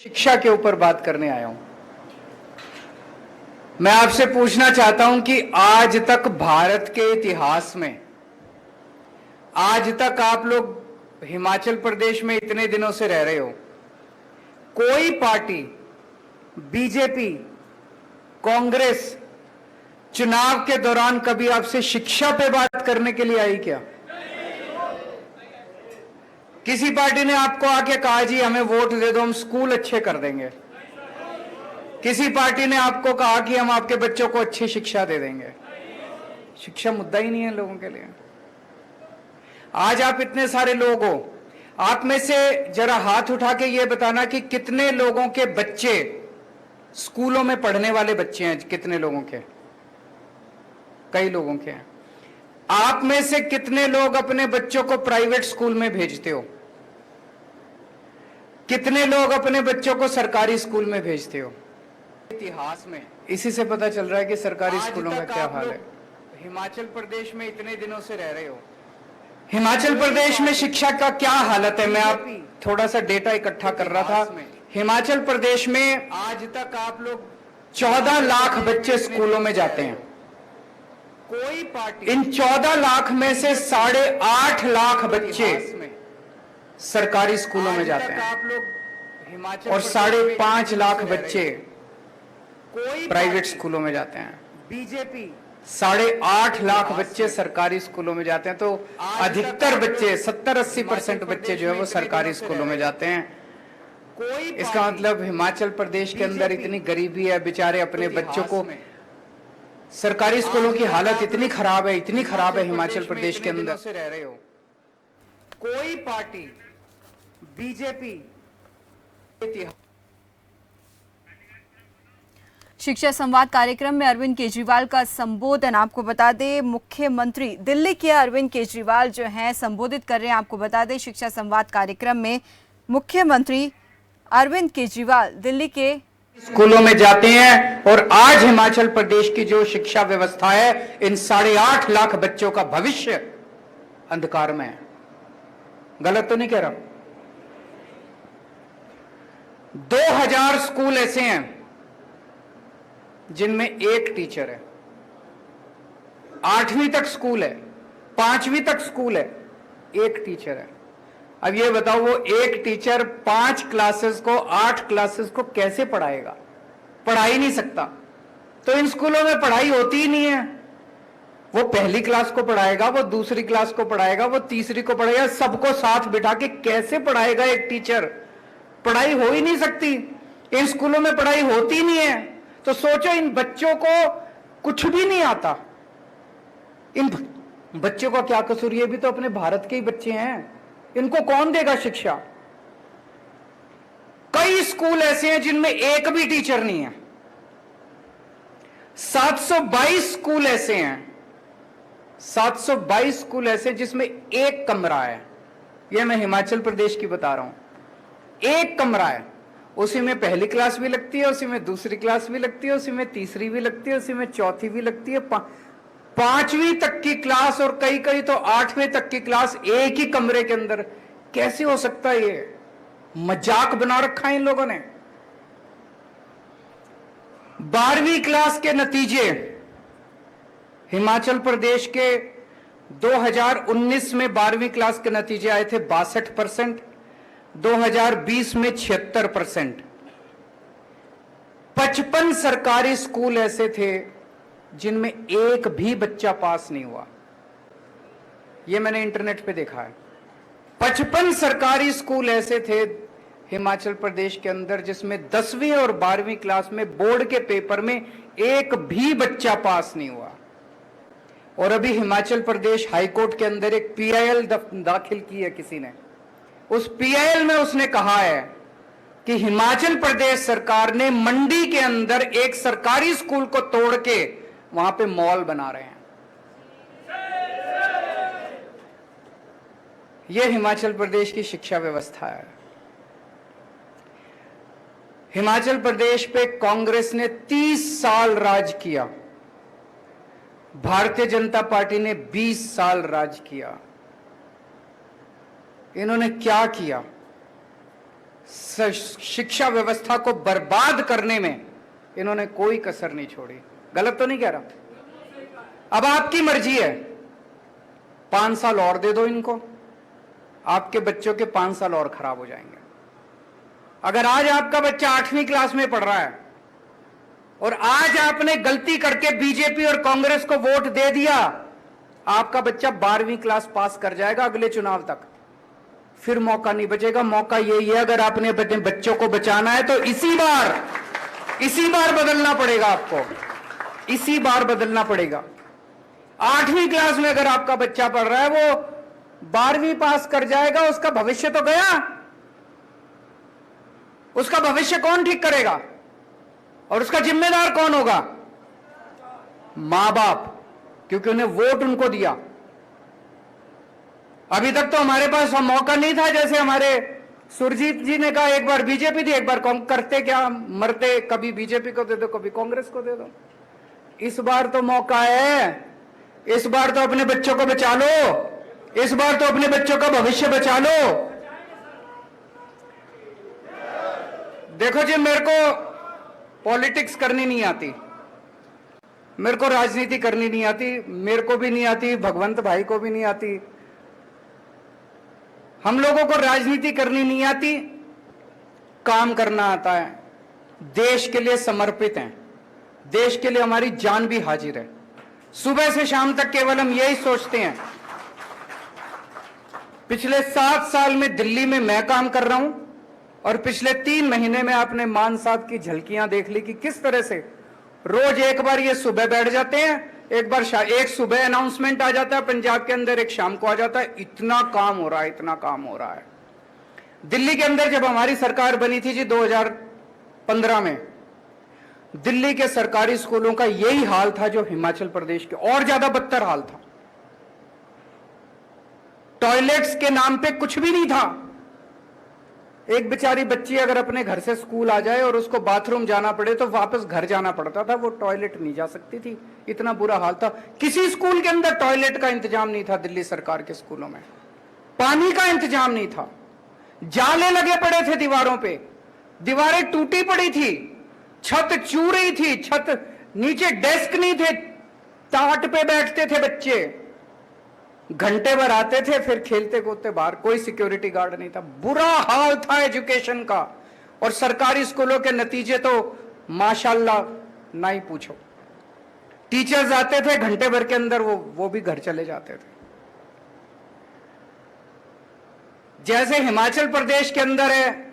शिक्षा के ऊपर बात करने आया हूं। मैं आपसे पूछना चाहता हूं कि आज तक भारत के इतिहास में, आज तक आप लोग हिमाचल प्रदेश में इतने दिनों से रह रहे हो, कोई पार्टी, बीजेपी, कांग्रेस चुनाव के दौरान कभी आपसे शिक्षा पे बात करने के लिए आई क्या? किसी पार्टी ने आपको आके कहा जी हमें वोट दे दो, हम स्कूल अच्छे कर देंगे? किसी पार्टी ने आपको कहा कि हम आपके बच्चों को अच्छी शिक्षा दे देंगे? शिक्षा मुद्दा ही नहीं है लोगों के लिए। आज आप इतने सारे लोग हो, आप में से जरा हाथ उठा के ये बताना कि कितने लोगों के बच्चे स्कूलों में पढ़ने वाले बच्चे हैं? कितने लोगों के? कई लोगों के हैं। आप में से कितने लोग अपने बच्चों को प्राइवेट स्कूल में भेजते हो? कितने लोग अपने बच्चों को सरकारी स्कूल में भेजते हो? इतिहास में इसी से पता चल रहा है कि सरकारी स्कूलों में क्या हाल है। हिमाचल प्रदेश में इतने दिनों से रह रहे हो, हिमाचल प्रदेश में शिक्षा का क्या हालत है? मैं आप थोड़ा सा डेटा इकट्ठा कर रहा था। हिमाचल प्रदेश में आज तक आप लोग 14 लाख बच्चे स्कूलों में जाते हैं। कोई पार्टी, इन 14 लाख में से 8.5 लाख बच्चे सरकारी स्कूलों में जाते हैं आप लोग, और 5.5 लाख बच्चे प्राइवेट स्कूलों में जाते हैं। बीजेपी 8.5 लाख बच्चे सरकारी स्कूलों में जाते हैं, तो अधिकतर बच्चे 70-80% बच्चे जो है वो सरकारी स्कूलों में जाते हैं। इसका मतलब हिमाचल प्रदेश के अंदर इतनी गरीबी है, बेचारे अपने बच्चों को, सरकारी स्कूलों की हालत इतनी खराब है, इतनी खराब है हिमाचल प्रदेश के अंदर से रह रहे हो। कोई पार्टी, बीजेपी, शिक्षा संवाद कार्यक्रम में अरविंद केजरीवाल का संबोधन। आपको बता दें, मुख्यमंत्री दिल्ली के अरविंद केजरीवाल जो हैं संबोधित कर रहे हैं। आपको बता दें, शिक्षा संवाद कार्यक्रम में मुख्यमंत्री अरविंद केजरीवाल दिल्ली के स्कूलों में जाते हैं, और आज हिमाचल प्रदेश की जो शिक्षा व्यवस्था है, इन 8.5 लाख बच्चों का भविष्य अंधकार में है। गलत तो नहीं कह रहा? 2000 स्कूल ऐसे हैं जिनमें एक टीचर है। 8वीं तक स्कूल है, 5वीं तक स्कूल है, एक टीचर है। अब ये बताओ, वो एक टीचर 5 क्लासेस को, 8 क्लासेस को कैसे पढ़ाएगा? पढ़ा ही नहीं सकता। तो इन स्कूलों में पढ़ाई होती ही नहीं है। वो पहली क्लास को पढ़ाएगा, वो दूसरी क्लास को पढ़ाएगा, वो तीसरी को पढ़ाएगा, सबको साथ बिठा के कैसे पढ़ाएगा एक टीचर? पढ़ाई हो ही नहीं सकती। इन स्कूलों में पढ़ाई होती ही नहीं है। तो सोचो, इन बच्चों को कुछ भी नहीं आता। इन बच्चों का क्या कसूर? ये भी तो अपने भारत के ही बच्चे हैं, इनको कौन देगा शिक्षा? कई स्कूल ऐसे हैं जिनमें एक भी टीचर नहीं है। 722 स्कूल ऐसे हैं, 722 स्कूल ऐसे जिसमें एक कमरा है। यह मैं हिमाचल प्रदेश की बता रहा हूं। एक कमरा है, उसी में पहली क्लास भी लगती है, उसी में दूसरी क्लास भी लगती है, उसी में तीसरी भी लगती है, उसी में चौथी भी लगती है, 5वीं तक की क्लास, और कई कई तो 8वीं तक की क्लास एक ही कमरे के अंदर। कैसे हो सकता है? ये मजाक बना रखा है इन लोगों ने। 12वीं क्लास के नतीजे हिमाचल प्रदेश के 2019 में 12वीं क्लास के नतीजे आए थे 62%, 2020 में 76%। 55 सरकारी स्कूल ऐसे थे जिनमें एक भी बच्चा पास नहीं हुआ। यह मैंने इंटरनेट पे देखा है। 55 सरकारी स्कूल ऐसे थे हिमाचल प्रदेश के अंदर जिसमें 10वीं और 12वीं क्लास में बोर्ड के पेपर में एक भी बच्चा पास नहीं हुआ। और अभी हिमाचल प्रदेश हाईकोर्ट के अंदर एक पीआईएल दाखिल की है किसी ने। उस पीआईएल में उसने कहा है कि हिमाचल प्रदेश सरकार ने मंडी के अंदर एक सरकारी स्कूल को तोड़ के वहां पे मॉल बना रहे हैं। यह हिमाचल प्रदेश की शिक्षा व्यवस्था है। हिमाचल प्रदेश पे कांग्रेस ने 30 साल राज किया, भारतीय जनता पार्टी ने 20 साल राज किया। इन्होंने क्या किया? शिक्षा व्यवस्था को बर्बाद करने में इन्होंने कोई कसर नहीं छोड़ी। गलत तो नहीं कह रहा? अब आपकी मर्जी है, 5 साल और दे दो इनको, आपके बच्चों के 5 साल और खराब हो जाएंगे। अगर आज आपका बच्चा 8वीं क्लास में पढ़ रहा है और आज आपने गलती करके बीजेपी और कांग्रेस को वोट दे दिया, आपका बच्चा 12वीं क्लास पास कर जाएगा अगले चुनाव तक, फिर मौका नहीं बचेगा। मौका यही है, अगर आपने अपने बच्चों को बचाना है तो इसी बार बदलना पड़ेगा आपको, इसी बार बदलना पड़ेगा। 8वीं क्लास में अगर आपका बच्चा पढ़ रहा है, वो 12वीं पास कर जाएगा, उसका भविष्य तो गया। उसका भविष्य कौन ठीक करेगा और उसका जिम्मेदार कौन होगा? मां बाप, क्योंकि उन्हें वोट उनको दिया। अभी तक तो हमारे पास मौका नहीं था, जैसे हमारे सुरजीत जी ने कहा, एक बार बीजेपी थी, एक बार करते क्या मरते, कभी बीजेपी को दे दो, कभी कांग्रेस को दे दो। इस बार तो मौका है, इस बार तो अपने बच्चों को बचा लो, इस बार तो अपने बच्चों का भविष्य बचा लो। देखो जी, मेरे को पॉलिटिक्स करनी नहीं आती, मेरे को राजनीति करनी नहीं आती, मेरे को भी नहीं आती, भगवंत भाई को भी नहीं आती। हम लोगों को राजनीति करनी नहीं आती, काम करना आता है। देश के लिए समर्पित हैं, देश के लिए हमारी जान भी हाजिर है। सुबह से शाम तक केवल हम यही सोचते हैं। पिछले 7 साल में दिल्ली में मैं काम कर रहा हूं और पिछले 3 महीने में आपने मान साहब की झलकियां देख ली कि किस तरह से रोज एक बार ये सुबह बैठ जाते हैं, एक सुबह अनाउंसमेंट आ जाता है पंजाब के अंदर, एक शाम को आ जाता है। इतना काम हो रहा है, इतना काम हो रहा है। दिल्ली के अंदर जब हमारी सरकार बनी थी जी 2015 में, दिल्ली के सरकारी स्कूलों का यही हाल था जो हिमाचल प्रदेश के, और ज्यादा बदतर हाल था। टॉयलेट्स के नाम पे कुछ भी नहीं था। एक बेचारी बच्ची अगर अपने घर से स्कूल आ जाए और उसको बाथरूम जाना पड़े तो वापस घर जाना पड़ता था, वो टॉयलेट नहीं जा सकती थी, इतना बुरा हाल था। किसी स्कूल के अंदर टॉयलेट का इंतजाम नहीं था। दिल्ली सरकार के स्कूलों में पानी का इंतजाम नहीं था, जाले लगे पड़े थे दीवारों पे, दीवारें टूटी पड़ी थी, छत चू रही थी, छत नीचे डेस्क नहीं थे, टाट पे बैठते थे बच्चे, घंटे भर आते थे, फिर खेलते कूदते बाहर, कोई सिक्योरिटी गार्ड नहीं था। बुरा हाल था एजुकेशन का। और सरकारी स्कूलों के नतीजे तो माशाल्लाह ना ही पूछो। टीचर्स आते थे, घंटे भर के अंदर वो भी घर चले जाते थे। जैसे हिमाचल प्रदेश के अंदर है,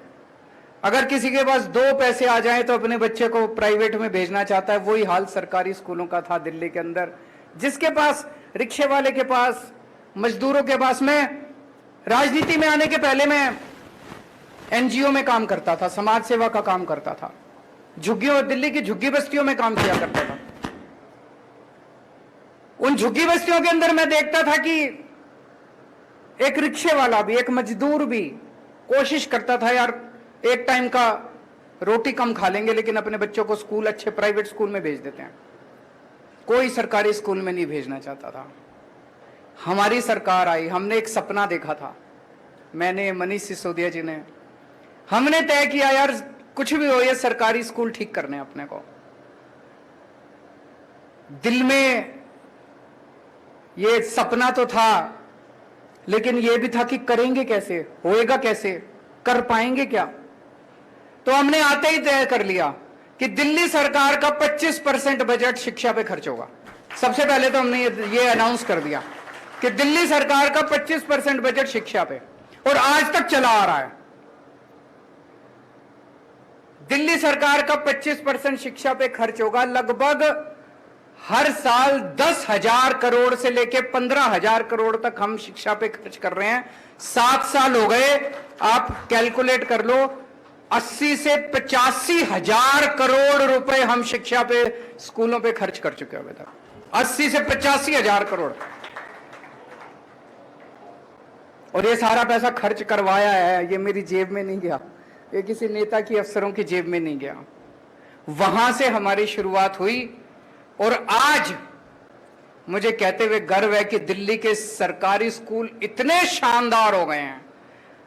अगर किसी के पास 2 पैसे आ जाएं तो अपने बच्चे को प्राइवेट में भेजना चाहता है, वही हाल सरकारी स्कूलों का था दिल्ली के अंदर। जिसके पास, रिक्शे वाले के पास, मजदूरों के पास, में राजनीति में आने के पहले मैं एनजीओ में काम करता था, समाज सेवा का काम करता था, झुग्गियों, दिल्ली की झुग्गी बस्तियों में काम किया करता था। उन झुग्गी बस्तियों के अंदर मैं देखता था कि एक रिक्शे वाला भी, एक मजदूर भी कोशिश करता था, यार एक टाइम का रोटी कम खा लेंगे लेकिन अपने बच्चों को स्कूल, अच्छे प्राइवेट स्कूल में भेज देते हैं। कोई सरकारी स्कूल में नहीं भेजना चाहता था। हमारी सरकार आई, हमने एक सपना देखा था, मैंने, मनीष सिसोदिया जी ने, हमने तय किया यार कुछ भी हो, ये सरकारी स्कूल ठीक करने अपने को। दिल में ये सपना तो था, लेकिन ये भी था कि करेंगे कैसे, होएगा कैसे, कर पाएंगे क्या। तो हमने आते ही तय कर लिया कि दिल्ली सरकार का 25% बजट शिक्षा पे खर्च होगा। सबसे पहले तो हमने ये अनाउंस कर दिया कि दिल्ली सरकार का 25% बजट शिक्षा पे, और आज तक चला आ रहा है। दिल्ली सरकार का 25% शिक्षा पे खर्च होगा। लगभग हर साल 10,000 करोड़ से लेके 15,000 करोड़ तक हम शिक्षा पे खर्च कर रहे हैं। 7 साल हो गए, आप कैलकुलेट कर लो, 80 से 85,000 करोड़ रुपए हम शिक्षा पे, स्कूलों पे खर्च कर चुके हैं अभी तक। 80 से 85,000 करोड़। और ये सारा पैसा खर्च करवाया है, ये मेरी जेब में नहीं गया, ये किसी नेता की, अफसरों की जेब में नहीं गया। वहां से हमारी शुरुआत हुई और आज मुझे कहते हुए गर्व है कि दिल्ली के सरकारी स्कूल इतने शानदार हो गए हैं।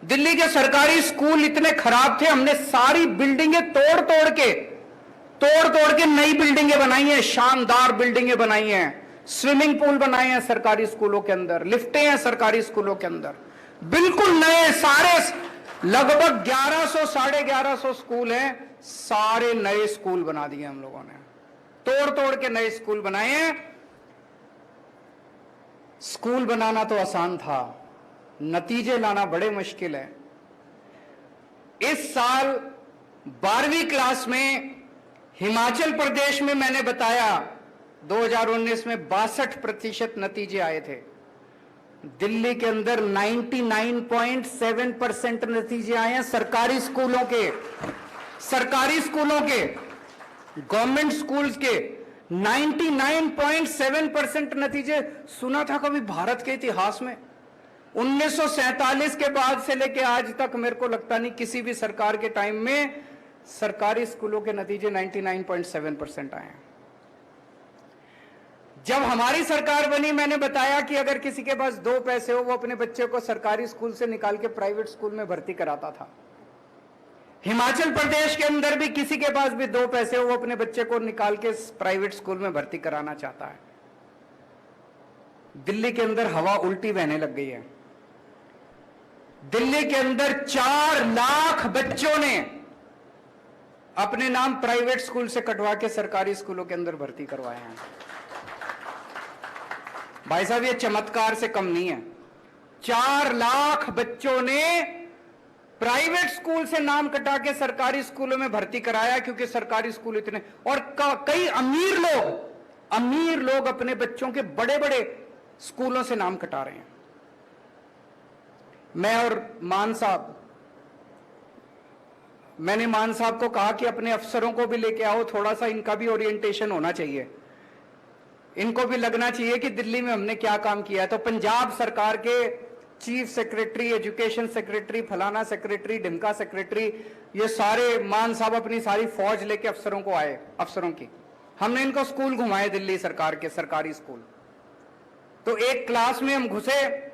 दिल्ली के सरकारी स्कूल इतने खराब थे, हमने सारी बिल्डिंगें तोड़ तोड़ के नई बिल्डिंगें बनाई हैं, शानदार बिल्डिंगें बनाई हैं, स्विमिंग पूल बनाए हैं सरकारी स्कूलों के अंदर, लिफ्टें हैं सरकारी स्कूलों के अंदर, बिल्कुल नए सारे, लगभग 1100 1150 स्कूल हैं, सारे नए स्कूल बना दिए हम लोगों ने, तोड़ के नए स्कूल बनाए हैं। स्कूल बनाना तो आसान था, नतीजे लाना बड़े मुश्किल है। इस साल 12वीं क्लास में हिमाचल प्रदेश में मैंने बताया 2019 में 62% नतीजे आए थे। दिल्ली के अंदर 99.7% नतीजे आए हैं सरकारी स्कूलों के, गवर्नमेंट स्कूल्स के 99.7% नतीजे। सुना था कभी भारत के इतिहास में 1947 के बाद से लेके आज तक मेरे को लगता नहीं किसी भी सरकार के टाइम में सरकारी स्कूलों के नतीजे 99.7% आए हैं। जब हमारी सरकार बनी मैंने बताया कि अगर किसी के पास 2 पैसे हो वो अपने बच्चे को सरकारी स्कूल से निकाल के प्राइवेट स्कूल में भर्ती कराता था। हिमाचल प्रदेश के अंदर भी किसी के पास भी 2 पैसे हो वो अपने बच्चे को निकाल के प्राइवेट स्कूल में भर्ती कराना चाहता है। दिल्ली के अंदर हवा उल्टी बहने लग गई है। दिल्ली के अंदर 4 लाख बच्चों ने अपने नाम प्राइवेट स्कूल से कटवा के सरकारी स्कूलों के अंदर भर्ती करवाए हैं। भाई साहब ये चमत्कार से कम नहीं है। 4 लाख बच्चों ने प्राइवेट स्कूल से नाम कटा के सरकारी स्कूलों में भर्ती कराया क्योंकि सरकारी स्कूल इतने, और कई अमीर लोग अपने बच्चों के बड़े बड़े स्कूलों से नाम कटा रहे हैं। मैंने मान साहब को कहा कि अपने अफसरों को भी लेके आओ, थोड़ा सा इनका भी ओरिएंटेशन होना चाहिए, इनको भी लगना चाहिए कि दिल्ली में हमने क्या काम किया है। तो पंजाब सरकार के चीफ सेक्रेटरी, एजुकेशन सेक्रेटरी, फलाना सेक्रेटरी, ढिमका सेक्रेटरी, ये सारे मान साहब अपनी सारी फौज लेके अफसरों को आए, अफसरों की हमने इनको स्कूल घुमाए, दिल्ली सरकार के सरकारी स्कूल। तो एक क्लास में हम घुसे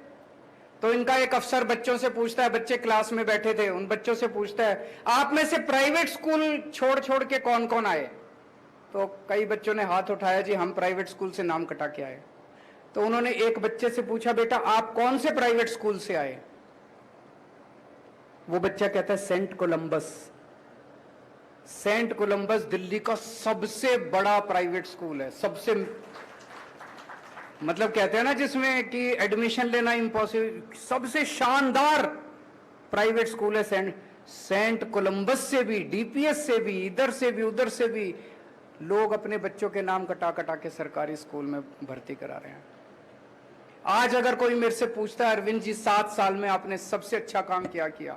तो इनका एक अफसर बच्चों से पूछता है, बच्चे क्लास में बैठे थे, उन बच्चों से पूछता है आप में से प्राइवेट स्कूल छोड़ के कौन कौन आए? तो कई बच्चों ने हाथ उठाया, जी हम प्राइवेट स्कूल से नाम कटा के आए। तो उन्होंने एक बच्चे से पूछा, बेटा आप कौन से प्राइवेट स्कूल से आए? वो बच्चा कहता है Saint Columbus. Saint Columbus Delhi का सबसे बड़ा प्राइवेट स्कूल है, सबसे, मतलब कहते हैं ना जिसमें कि एडमिशन लेना इम्पॉसिबल, सबसे शानदार प्राइवेट स्कूल है सेंट कोलंबस से भी, डीपीएस से भी, इधर से भी उधर से भी लोग अपने बच्चों के नाम कटा के सरकारी स्कूल में भर्ती करा रहे हैं। आज अगर कोई मेरे से पूछता है अरविंद जी 7 साल में आपने सबसे अच्छा काम क्या किया?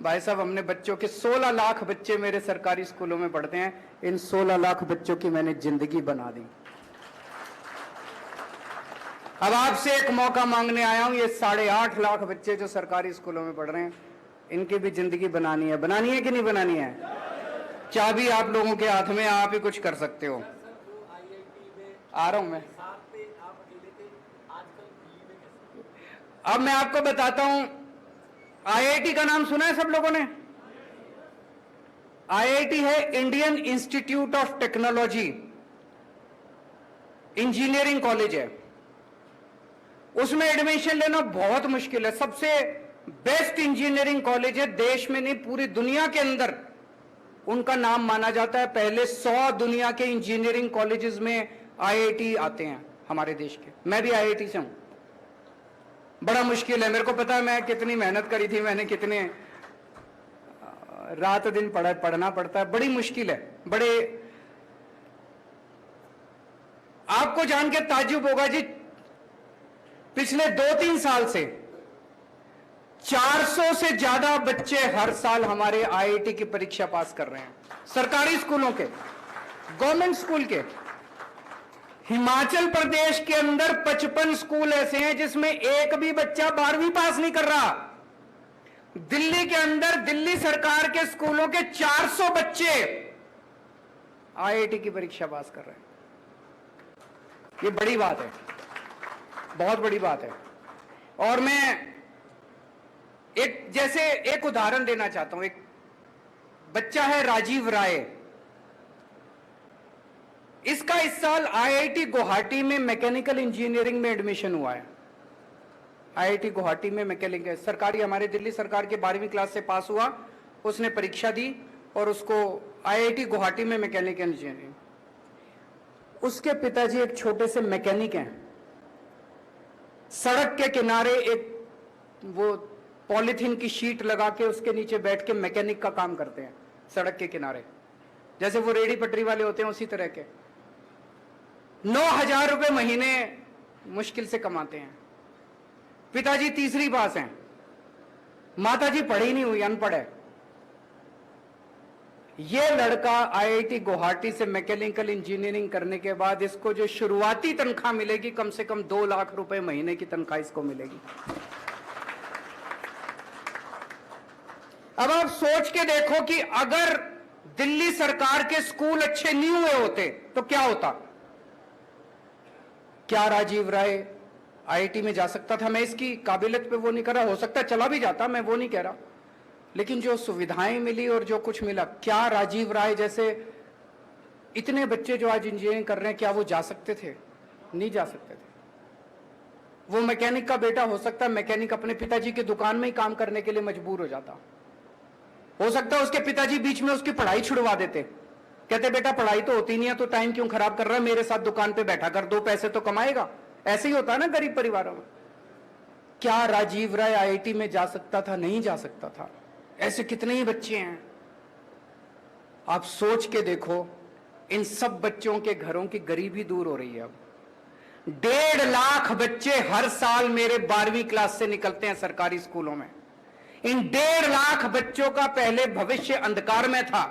भाई साहब हमने बच्चों के 16 लाख बच्चे मेरे सरकारी स्कूलों में पढ़ते हैं, इन 16 लाख बच्चों की मैंने जिंदगी बना दी। अब आपसे एक मौका मांगने आया हूं, ये 8.5 लाख बच्चे जो सरकारी स्कूलों में पढ़ रहे हैं इनकी भी जिंदगी बनानी है कि नहीं बनानी है? चाबी आप लोगों के हाथ में, आप ही कुछ कर सकते हो। आ रहा हूं मैं, अब मैं आपको बताता हूं। आईआईटी का नाम सुना है सब लोगों ने? आईआईटी है Indian institute of technology, engineering college है। उसमें एडमिशन लेना बहुत मुश्किल है, सबसे बेस्ट इंजीनियरिंग कॉलेज है, देश में नहीं पूरी दुनिया के अंदर उनका नाम माना जाता है। पहले 100 दुनिया के इंजीनियरिंग कॉलेजेस में आईआईटी आते हैं हमारे देश के। मैं भी आईआईटी से हूं। बड़ा मुश्किल है, मेरे को पता है मैं कितनी मेहनत करी थी, मैंने कितने रात दिन पढ़ना पड़ता है, बड़ी मुश्किल है। बड़े, आपको जान के ताज्जुब होगा जी, पिछले 2-3 साल से 400 से ज्यादा बच्चे हर साल हमारे आईआईटी की परीक्षा पास कर रहे हैं, सरकारी स्कूलों के, गवर्नमेंट स्कूल के। हिमाचल प्रदेश के अंदर 55 स्कूल ऐसे हैं जिसमें एक भी बच्चा 12वीं पास नहीं कर रहा। दिल्ली के अंदर दिल्ली सरकार के स्कूलों के 400 बच्चे आईआईटी की परीक्षा पास कर रहे हैं। ये बड़ी बात है, बहुत बड़ी बात है। और मैं एक उदाहरण देना चाहता हूं। एक बच्चा है राजीव राय, इसका इस साल आईआईटी गुवाहाटी में मैकेनिकल इंजीनियरिंग में एडमिशन हुआ है। आईआईटी गुवाहाटी में मैकेनिकल सरकारी, हमारे दिल्ली सरकार के 12वीं क्लास से पास हुआ, उसने परीक्षा दी और उसको आईआईटी गुवाहाटी में मैकेनिकल इंजीनियरिंग। उसके पिताजी एक छोटे से मैकेनिक हैं। सड़क के किनारे एक वो पॉलीथीन की शीट लगा के उसके नीचे बैठ के मैकेनिक का काम करते हैं सड़क के किनारे, जैसे वो रेडी पटरी वाले होते हैं उसी तरह के। 9,000 रुपए महीने मुश्किल से कमाते हैं। पिताजी तीसरी पास हैं, माताजी पढ़ी नहीं हुई, अनपढ़ है। ये लड़का आईआईटी गुवाहाटी से मैकेनिकल इंजीनियरिंग करने के बाद इसको जो शुरुआती तनख्वाह मिलेगी, कम से कम 2 लाख रुपए महीने की तनख्वाह इसको मिलेगी। अब आप सोच के देखो कि अगर दिल्ली सरकार के स्कूल अच्छे नहीं हुए होते तो क्या होता? क्या राजीव राय आईआईटी में जा सकता था? मैं इसकी काबिलियत पे वो नहीं कर रहा, हो सकता चला भी जाता, मैं वो नहीं कह रहा, लेकिन जो सुविधाएं मिली और जो कुछ मिला, क्या राजीव राय जैसे इतने बच्चे जो आज इंजीनियरिंग कर रहे हैं, क्या वो जा सकते थे? नहीं जा सकते थे। वो मैकेनिक का बेटा हो सकता है मैकेनिक अपने पिताजी की दुकान में ही काम करने के लिए मजबूर हो जाता। हो सकता है उसके पिताजी बीच में उसकी पढ़ाई छुड़वा देते, कहते बेटा पढ़ाई तो होती नहीं है तो टाइम क्यों खराब कर रहा है, मेरे साथ दुकान पे बैठा कर, 2 पैसे तो कमाएगा। ऐसे ही होता है ना गरीब परिवारों में। क्या राजीव राय आईआईटी में जा सकता था? नहीं जा सकता था। ऐसे कितने ही बच्चे हैं, आप सोच के देखो। इन सब बच्चों के घरों की गरीबी दूर हो रही है। अब 1.5 लाख बच्चे हर साल मेरे 12वीं क्लास से निकलते हैं सरकारी स्कूलों में। इन 1.5 लाख बच्चों का पहले भविष्य अंधकार में था।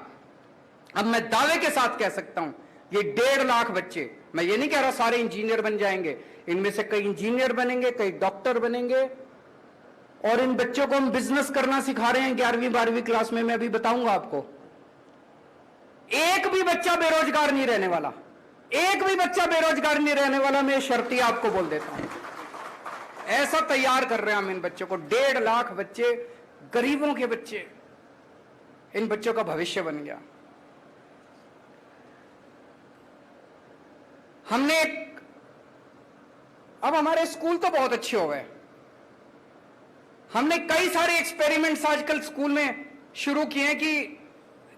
अब मैं दावे के साथ कह सकता हूं, ये 1.5 लाख बच्चे, मैं ये नहीं कह रहा सारे इंजीनियर बन जाएंगे, इनमें से कई इंजीनियर बनेंगे, कई डॉक्टर बनेंगे। और इन बच्चों को हम बिजनेस करना सिखा रहे हैं 11वीं 12वीं क्लास में। मैं अभी बताऊंगा आपको। एक भी बच्चा बेरोजगार नहीं रहने वाला, एक भी बच्चा बेरोजगार नहीं रहने वाला, मैं शर्ती आपको बोल देता हूं। ऐसा तैयार कर रहे हैं हम इन बच्चों को। 1.5 लाख बच्चे, गरीबों के बच्चे, इन बच्चों का भविष्य बन गया। हमने अब हमारे स्कूल तो बहुत अच्छे हो गए। हमने कई सारे एक्सपेरिमेंट्स आजकल स्कूल में शुरू किए हैं कि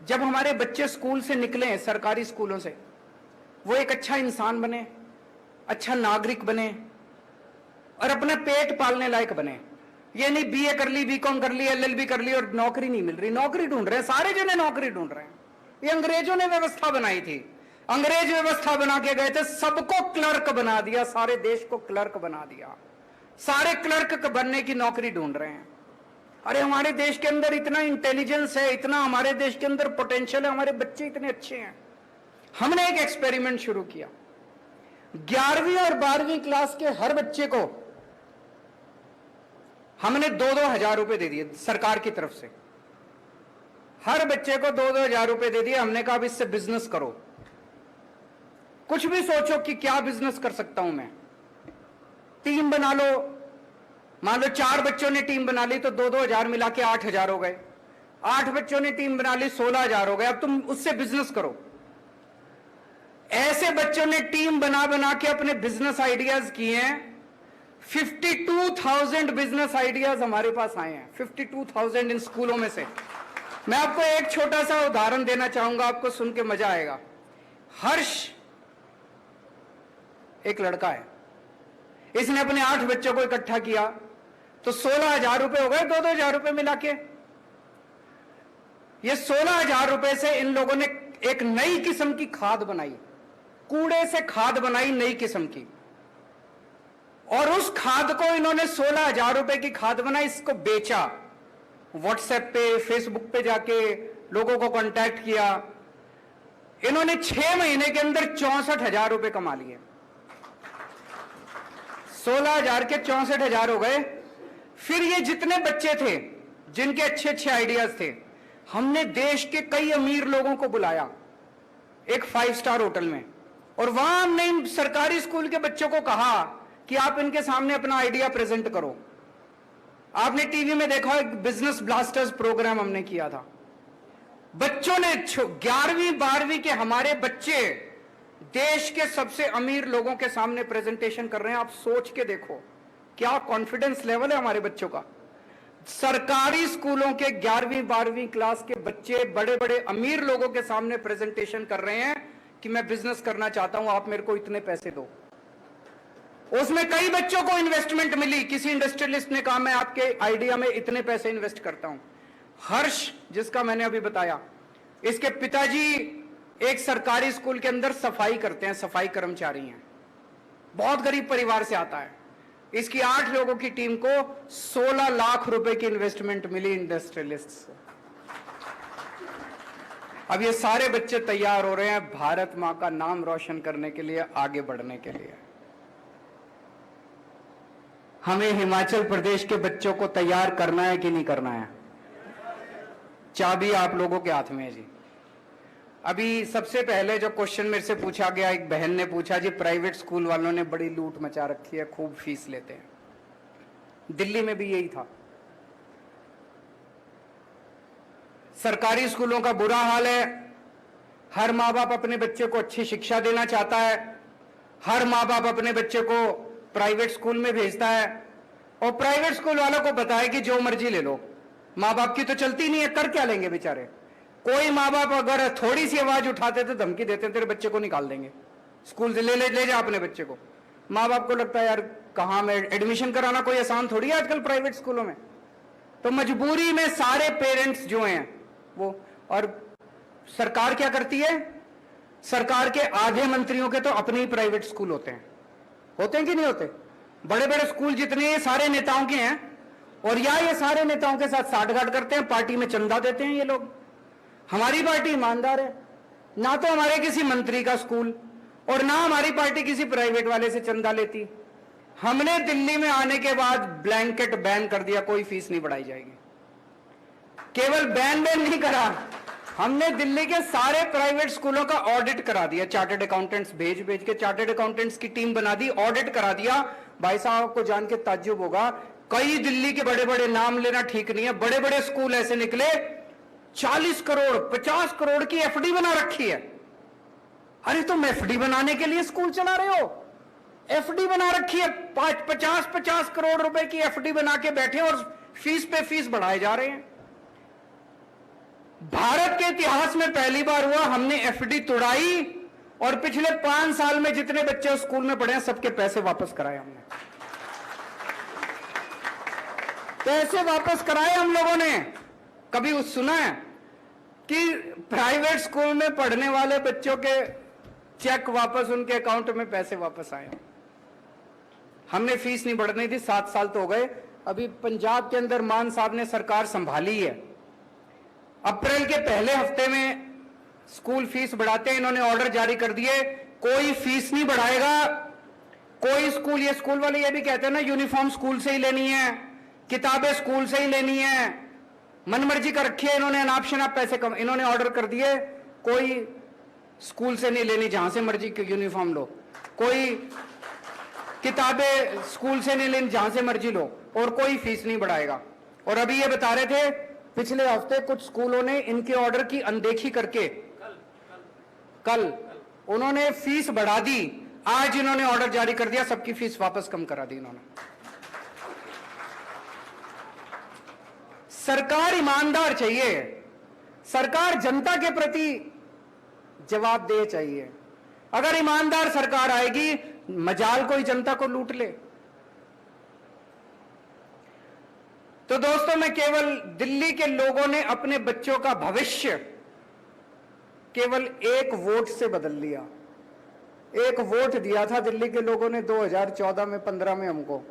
जब हमारे बच्चे स्कूल से निकले, सरकारी स्कूलों से, वो एक अच्छा इंसान बने, अच्छा नागरिक बने और अपना पेट पालने लायक बने। ये नहीं बीए कर ली, बीकॉम कर ली, एलएलबी कर ली और नौकरी नहीं मिल रही। नौकरी ढूंढ रहे हैं, सारे जने नौकरी ढूंढ रहे हैं। ये अंग्रेजों ने व्यवस्था बनाई थी, अंग्रेज व्यवस्था बना के गए थे, सबको क्लर्क बना दिया, सारे देश को क्लर्क बना दिया। सारे क्लर्क बनने की नौकरी ढूंढ रहे हैं। अरे हमारे देश के अंदर इतना इंटेलिजेंस है, इतना हमारे देश के अंदर पोटेंशियल है, हमारे बच्चे इतने अच्छे हैं। हमने एक एक्सपेरिमेंट शुरू किया। 11वीं और 12वीं क्लास के हर बच्चे को हमने 2-2 हजार रुपए दे दिए सरकार की तरफ से। हर बच्चे को 2-2 हजार रुपए दे दिए। हमने कहा अब इससे बिजनेस करो, कुछ भी सोचो कि क्या बिजनेस कर सकता हूं मैं। टीम बना लो, मान लो 4 बच्चों ने टीम बना ली तो 2-2 हजार मिला के 8 हजार हो गए। 8 बच्चों ने टीम बना ली, 16 हजार हो गए। अब तुम उससे बिजनेस करो। ऐसे बच्चों ने टीम बना बना के अपने बिजनेस आइडियाज किए हैं। 52,000 बिजनेस आइडियाज हमारे पास आए हैं, 52,000 इन स्कूलों में से। मैं आपको एक छोटा सा उदाहरण देना चाहूंगा, आपको सुन के मजा आएगा। हर्ष एक लड़का है, इसने अपने 8 बच्चों को इकट्ठा किया तो 16 हजार रुपए हो गए, 2-2 हजार रुपए मिला के। ये 16 हजार रुपए से इन लोगों ने एक नई किस्म की खाद बनाई, कूड़े से खाद बनाई नई किस्म की। और उस खाद को इन्होंने 16 हजार रुपए की खाद बनाई, इसको बेचा। व्हाट्सएप पे, फेसबुक पे जाके लोगों को कांटेक्ट किया। इन्होंने 6 महीने के अंदर 64 हजार रुपए कमा लिए। 16 हजार के 64 हजार हो गए। फिर ये जितने बच्चे थे जिनके अच्छे अच्छे आइडियाज थे, हमने देश के कई अमीर लोगों को बुलाया एक 5 स्टार होटल में, और वहां हमने इन सरकारी स्कूल के बच्चों को कहा कि आप इनके सामने अपना आइडिया प्रेजेंट करो। आपने टीवी में देखा एक बिजनेस ब्लास्टर्स प्रोग्राम हमने किया था। बच्चों ने 11वीं 12वीं के हमारे बच्चे देश के सबसे अमीर लोगों के सामने प्रेजेंटेशन कर रहे हैं। आप सोच के देखो क्या कॉन्फिडेंस लेवल है हमारे बच्चों का। सरकारी स्कूलों के 11वीं 12वीं क्लास के बच्चे बड़े बड़े अमीर लोगों के सामने प्रेजेंटेशन कर रहे हैं कि मैं बिजनेस करना चाहता हूं, आप मेरे को इतने पैसे दो। उसमें कई बच्चों को इन्वेस्टमेंट मिली। किसी इंडस्ट्रियलिस्ट ने कहा मैं आपके आइडिया में इतने पैसे इन्वेस्ट करता हूं। हर्ष, जिसका मैंने अभी बताया, इसके पिताजी एक सरकारी स्कूल के अंदर सफाई करते हैं, सफाई कर्मचारी हैं, बहुत गरीब परिवार से आता है। इसकी 8 लोगों की टीम को 16 लाख रुपए की इन्वेस्टमेंट मिली इंडस्ट्रियलिस्ट से। अब ये सारे बच्चे तैयार हो रहे हैं भारत मां का नाम रोशन करने के लिए, आगे बढ़ने के लिए। हमें हिमाचल प्रदेश के बच्चों को तैयार करना है कि नहीं करना है? चाबी आप लोगों के हाथ में है जी। अभी सबसे पहले जो क्वेश्चन मेरे से पूछा गया, एक बहन ने पूछा जी प्राइवेट स्कूल वालों ने बड़ी लूट मचा रखी है, खूब फीस लेते हैं। दिल्ली में भी यही था। सरकारी स्कूलों का बुरा हाल है। हर माँ बाप अपने बच्चे को अच्छी शिक्षा देना चाहता है। हर माँ बाप अपने बच्चे को प्राइवेट स्कूल में भेजता है, और प्राइवेट स्कूल वालों को पता है कि जो मर्जी ले लो, माँ बाप की तो चलती नहीं है, कर क्या लेंगे बेचारे। कोई माँ बाप अगर थोड़ी सी आवाज उठाते तो धमकी देते तेरे बच्चे को निकाल देंगे स्कूल से, ले जा अपने बच्चे को। माँ बाप को लगता है यार कहाँ में एडमिशन कराना कोई आसान थोड़ी है आजकल प्राइवेट स्कूलों में। तो मजबूरी में सारे पेरेंट्स जो हैं वो, और सरकार क्या करती है, सरकार के आधे मंत्रियों के तो अपने ही प्राइवेट स्कूल होते हैं कि नहीं होते? बड़े बड़े स्कूल जितने सारे नेताओं के हैं, और या ये सारे नेताओं के साथ साठगांठ करते हैं, पार्टी में चंदा देते हैं ये लोग। हमारी पार्टी ईमानदार है, ना तो हमारे किसी मंत्री का स्कूल और ना हमारी पार्टी किसी प्राइवेट वाले से चंदा लेती। हमने दिल्ली में आने के बाद ब्लैंकेट बैन कर दिया, कोई फीस नहीं बढ़ाई जाएगी। केवल बैन नहीं करा, हमने दिल्ली के सारे प्राइवेट स्कूलों का ऑडिट करा दिया। चार्टर्ड अकाउंटेंट्स भेज के चार्टर्ड अकाउंटेंट्स की टीम बना दी, ऑडिट करा दिया। भाई साहब को जान के ताज्जुब होगा, कई दिल्ली के बड़े बड़े नाम लेना ठीक नहीं है, बड़े बड़े स्कूल ऐसे निकले 40 करोड़ 50 करोड़ की एफडी बना रखी है। अरे तुम एफडी बनाने के लिए स्कूल चला रहे हो? एफडी बना रखी है, 50 करोड़ रुपए की एफडी बना के बैठे और फीस पे फीस बढ़ाए जा रहे हैं। भारत के इतिहास में पहली बार हुआ, हमने एफडी तोड़ाई और पिछले 5 साल में जितने बच्चे स्कूल में पढ़े हैं सबके पैसे वापस कराए हमने। पैसे वापस कराए हम लोगों ने। कभी सुना है कि प्राइवेट स्कूल में पढ़ने वाले बच्चों के चेक वापस उनके अकाउंट में पैसे वापस आए? हमने फीस नहीं बढ़ने दी, 7 साल तो हो गए। अभी पंजाब के अंदर मान साहब ने सरकार संभाली है, अप्रैल के पहले हफ्ते में स्कूल फीस बढ़ाते हैं। इन्होंने ऑर्डर जारी कर दिए, कोई फीस नहीं बढ़ाएगा कोई स्कूल। ये स्कूल वाले ये भी कहते हैं ना यूनिफॉर्म स्कूल से ही लेनी है, किताबें स्कूल से ही लेनी है, मनमर्जी कर रखी है इन्होंने, अनाप शनाप पैसे कम। इन्होंने ऑर्डर कर दिए कोई स्कूल से नहीं लेनी, जहां से मर्जी यूनिफॉर्म लो, कोई किताबें स्कूल से नहीं लेनी, जहां से मर्जी लो, और कोई फीस नहीं बढ़ाएगा। और अभी ये बता रहे थे पिछले हफ्ते कुछ स्कूलों ने इनके ऑर्डर की अनदेखी करके कल उन्होंने फीस बढ़ा दी। आज इन्होंने ऑर्डर जारी कर दिया, सबकी फीस वापस कम करा दी इन्होंने। सरकार ईमानदार चाहिए, सरकार जनता के प्रति जवाबदेह चाहिए। अगर ईमानदार सरकार आएगी, मजाल कोई जनता को लूट ले। तो दोस्तों, मैं केवल दिल्ली के लोगों ने अपने बच्चों का भविष्य केवल एक वोट से बदल लिया। एक वोट दिया था दिल्ली के लोगों ने 2014 में 15 में हमको।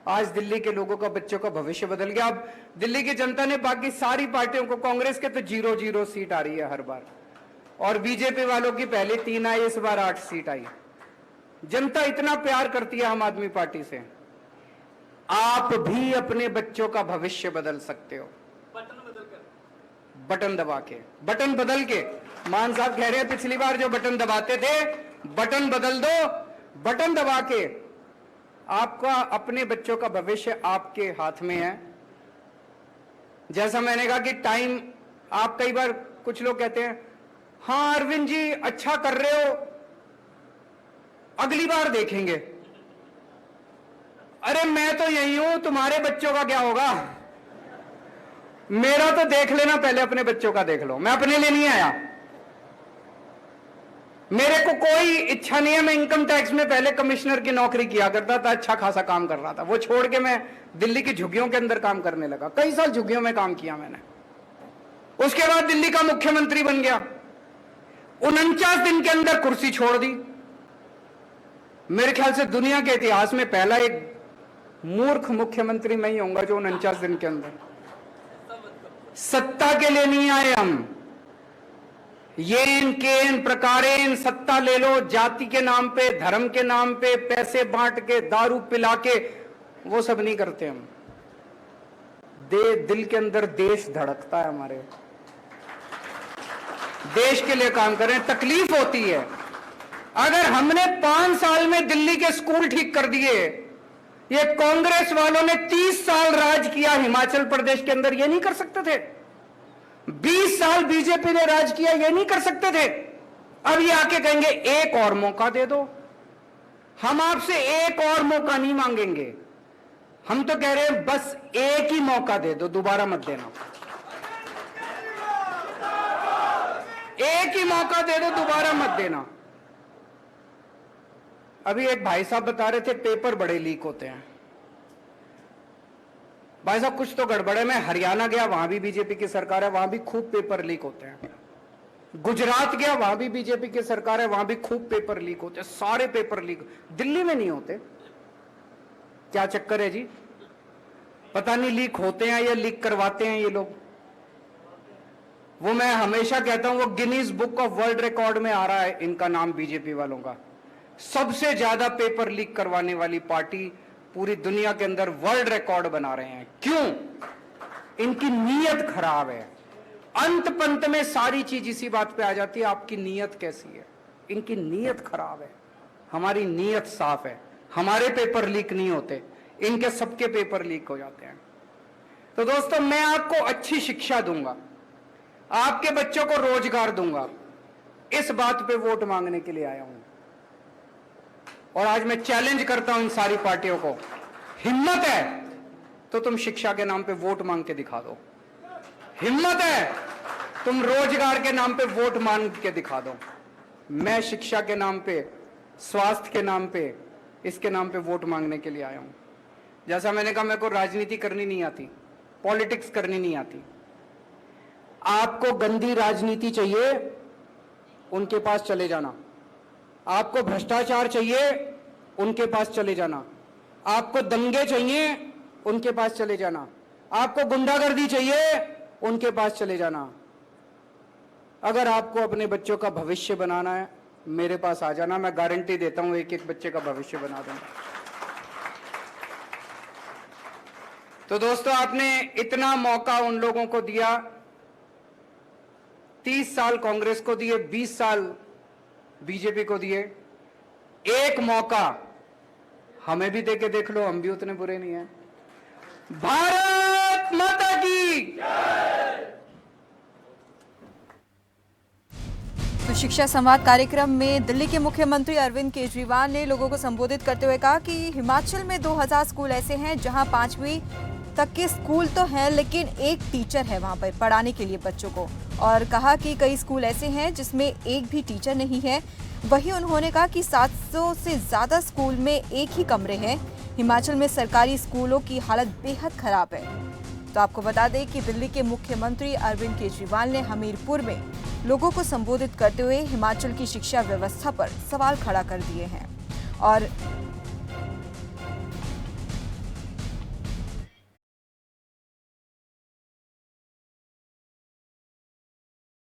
आज दिल्ली के लोगों का बच्चों का भविष्य बदल गया। अब दिल्ली की जनता ने बाकी सारी पार्टियों को, कांग्रेस के तो 0-0 सीट आ रही है हर बार, और बीजेपी वालों की पहले 3 आई, इस बार 8 सीट आई। जनता इतना प्यार करती है आम आदमी पार्टी से। आप भी अपने बच्चों का भविष्य बदल सकते हो, बटन दबा के, बटन बदल के। मान साहब कह रहे हैं पिछली बार जो बटन दबाते थे, बटन बदल दो, बटन दबा के आपका अपने बच्चों का भविष्य आपके हाथ में है। जैसा मैंने कहा कि टाइम, आप कई बार कुछ लोग कहते हैं हाँ अरविंद जी अच्छा कर रहे हो, अगली बार देखेंगे। अरे मैं तो यही हूं, तुम्हारे बच्चों का क्या होगा? मेरा तो देख लेना, पहले अपने बच्चों का देख लो। मैं अपने लिए नहीं आया, मेरे को कोई इच्छा नहीं है। मैं इनकम टैक्स में पहले कमिश्नर की नौकरी किया करता था, अच्छा खासा काम कर रहा था। वो छोड़ के मैं दिल्ली की झुग्गियों के अंदर काम करने लगा। कई साल झुग्गियों में काम किया मैंने। उसके बाद दिल्ली का मुख्यमंत्री बन गया। 49 दिन के अंदर कुर्सी छोड़ दी। मेरे ख्याल से दुनिया के इतिहास में पहला एक मूर्ख मुख्यमंत्री मैं ही होऊंगा जो 49 दिन के अंदर। सत्ता के लिए नहीं आए हम, येन केन प्रकारेन सत्ता ले लो, जाति के नाम पे, धर्म के नाम पे, पैसे बांट के, दारू पिला के, वो सब नहीं करते हम। दिल के अंदर देश धड़कता है हमारे, देश के लिए काम करें। तकलीफ होती है। अगर हमने 5 साल में दिल्ली के स्कूल ठीक कर दिए, ये कांग्रेस वालों ने 30 साल राज किया हिमाचल प्रदेश के अंदर, ये नहीं कर सकते थे। 20 साल बीजेपी ने राज किया, ये नहीं कर सकते थे। अब ये आके कहेंगे एक और मौका दे दो। हम आपसे एक और मौका नहीं मांगेंगे, हम तो कह रहे हैं बस एक ही मौका दे दो, दोबारा मत देना। एक ही मौका दे दो, दोबारा मत देना। अभी एक भाई साहब बता रहे थे पेपर बड़े लीक होते हैं। भाई साहब कुछ तो गड़बड़ है। मैं हरियाणा गया, वहां भी बीजेपी की सरकार है, वहां भी खूब पेपर लीक होते हैं। गुजरात गया, वहां भी बीजेपी की सरकार है, वहां भी खूब पेपर लीक होते हैं। सारे पेपर लीक, दिल्ली में नहीं होते। क्या चक्कर है जी? पता नहीं लीक होते हैं या लीक करवाते हैं ये लोग। वो मैं हमेशा कहता हूं, वो Guinness book of world record में आ रहा है इनका नाम, बीजेपी वालों का। सबसे ज्यादा पेपर लीक करवाने वाली पार्टी पूरी दुनिया के अंदर वर्ल्ड रिकॉर्ड बना रहे हैं। क्यों? इनकी नीयत खराब है। अंत पंत में सारी चीज इसी बात पे आ जाती है, आपकी नीयत कैसी है। इनकी नीयत खराब है, हमारी नीयत साफ है। हमारे पेपर लीक नहीं होते, इनके सबके पेपर लीक हो जाते हैं। तो दोस्तों, मैं आपको अच्छी शिक्षा दूंगा, आपके बच्चों को रोजगार दूंगा, इस बात पे वोट मांगने के लिए आया हूं। और आज मैं चैलेंज करता हूं इन सारी पार्टियों को, हिम्मत है तो तुम शिक्षा के नाम पे वोट मांग के दिखा दो। हिम्मत है तुम रोजगार के नाम पे वोट मांग के दिखा दो। मैं शिक्षा के नाम पे, स्वास्थ्य के नाम पे, इसके नाम पे वोट मांगने के लिए आया हूं। जैसा मैंने कहा, मेरे को राजनीति करनी नहीं आती, पॉलिटिक्स करनी नहीं आती। आपको गंदी राजनीति चाहिए, उनके पास चले जाना। आपको भ्रष्टाचार चाहिए, उनके पास चले जाना। आपको दंगे चाहिए, उनके पास चले जाना। आपको गुंडागर्दी चाहिए, उनके पास चले जाना। अगर आपको अपने बच्चों का भविष्य बनाना है, मेरे पास आ जाना। मैं गारंटी देता हूं एक एक बच्चे का भविष्य बना दूंगा। तो दोस्तों, आपने इतना मौका उन लोगों को दिया, 30 साल कांग्रेस को दिए, 20 साल बीजेपी को दिए। एक मौका हमें भी देके देख लो, हम भी उतने बुरे नहीं हैं। भारत माता की। तो शिक्षा संवाद कार्यक्रम में दिल्ली के मुख्यमंत्री अरविंद केजरीवाल ने लोगों को संबोधित करते हुए कहा कि हिमाचल में 2000 स्कूल ऐसे हैं जहां 5वीं तक के स्कूल तो हैं, लेकिन एक टीचर है वहां पर पढ़ाने के लिए बच्चों को। और कहा कि कई स्कूल ऐसे हैं जिसमें एक भी टीचर नहीं है। वहीं उन्होंने कहा कि 700 से ज़्यादा स्कूल में एक ही कमरे हैं। हिमाचल में सरकारी स्कूलों की हालत बेहद खराब है। तो आपको बता दें कि दिल्ली के मुख्यमंत्री अरविंद केजरीवाल ने हमीरपुर में लोगों को संबोधित करते हुए हिमाचल की शिक्षा व्यवस्था पर सवाल खड़ा कर दिए हैं। और